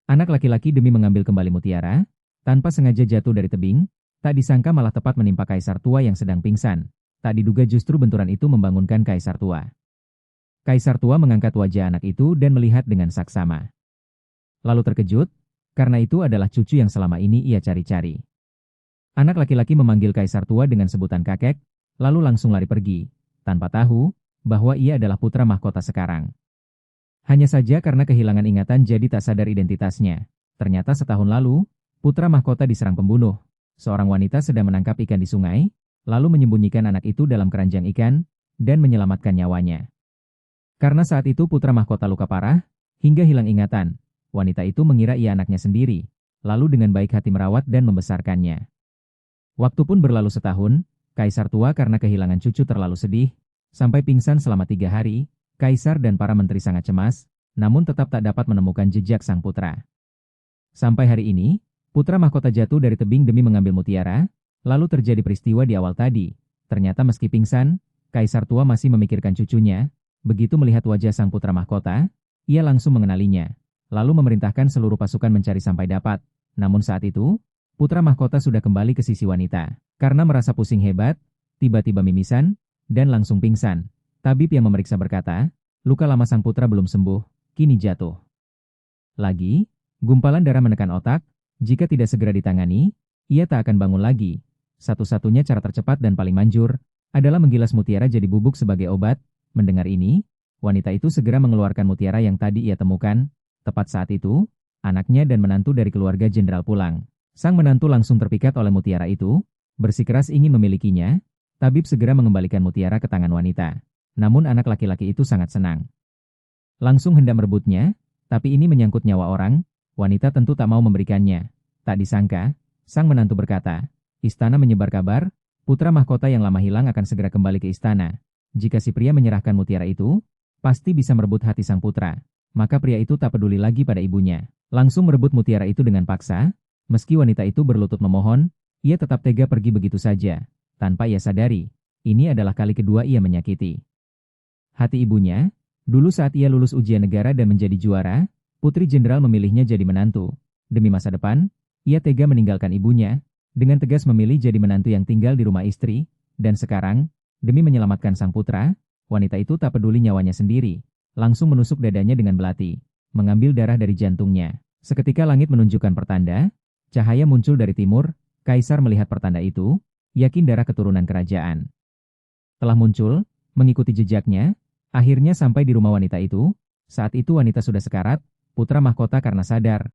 Anak laki-laki demi mengambil kembali mutiara, tanpa sengaja jatuh dari tebing, tak disangka malah tepat menimpa kaisar tua yang sedang pingsan. Tak diduga justru benturan itu membangunkan kaisar tua. Kaisar tua mengangkat wajah anak itu dan melihat dengan saksama. Lalu terkejut, karena itu adalah cucu yang selama ini ia cari-cari. Anak laki-laki memanggil kaisar tua dengan sebutan kakek, lalu langsung lari pergi, tanpa tahu bahwa ia adalah putra mahkota sekarang. Hanya saja karena kehilangan ingatan jadi tak sadar identitasnya. Ternyata setahun lalu, putra mahkota diserang pembunuh. Seorang wanita sedang menangkap ikan di sungai, lalu menyembunyikan anak itu dalam keranjang ikan, dan menyelamatkan nyawanya. Karena saat itu putra mahkota luka parah, hingga hilang ingatan, wanita itu mengira ia anaknya sendiri, lalu dengan baik hati merawat dan membesarkannya. Waktu pun berlalu setahun, kaisar tua karena kehilangan cucu terlalu sedih, sampai pingsan selama 3 hari, kaisar dan para menteri sangat cemas, namun tetap tak dapat menemukan jejak sang putra. Sampai hari ini, putra mahkota jatuh dari tebing demi mengambil mutiara, lalu terjadi peristiwa di awal tadi. Ternyata meski pingsan, kaisar tua masih memikirkan cucunya. Begitu melihat wajah sang putra mahkota, ia langsung mengenalinya, lalu memerintahkan seluruh pasukan mencari sampai dapat. Namun saat itu, putra mahkota sudah kembali ke sisi wanita. Karena merasa pusing hebat, tiba-tiba mimisan, dan langsung pingsan. Tabib yang memeriksa berkata, luka lama sang putra belum sembuh, kini jatuh. Lagi, gumpalan darah menekan otak, jika tidak segera ditangani, ia tak akan bangun lagi. Satu-satunya cara tercepat dan paling manjur, adalah menggilas mutiara jadi bubuk sebagai obat. Mendengar ini, wanita itu segera mengeluarkan mutiara yang tadi ia temukan. Tepat saat itu, anaknya dan menantu dari keluarga jenderal pulang. Sang menantu langsung terpikat oleh mutiara itu, bersikeras ingin memilikinya. Tabib segera mengembalikan mutiara ke tangan wanita. Namun anak laki-laki itu sangat senang. Langsung hendak merebutnya, tapi ini menyangkut nyawa orang, wanita tentu tak mau memberikannya. Tak disangka, sang menantu berkata, istana menyebar kabar, putra mahkota yang lama hilang akan segera kembali ke istana. Jika si pria menyerahkan mutiara itu, pasti bisa merebut hati sang putra. Maka pria itu tak peduli lagi pada ibunya. Langsung merebut mutiara itu dengan paksa. Meski wanita itu berlutut memohon, ia tetap tega pergi begitu saja. Tanpa ia sadari, ini adalah kali kedua ia menyakiti hati ibunya. Dulu saat ia lulus ujian negara dan menjadi juara, putri jenderal memilihnya jadi menantu. Demi masa depan, ia tega meninggalkan ibunya, dengan tegas memilih jadi menantu yang tinggal di rumah istri. Dan sekarang, demi menyelamatkan sang putra, wanita itu tak peduli nyawanya sendiri. Langsung menusuk dadanya dengan belati, mengambil darah dari jantungnya. Seketika langit menunjukkan pertanda, cahaya muncul dari timur. Kaisar melihat pertanda itu, yakin darah keturunan kerajaan telah muncul, mengikuti jejaknya, akhirnya sampai di rumah wanita itu. Saat itu wanita sudah sekarat, putra mahkota karena sadar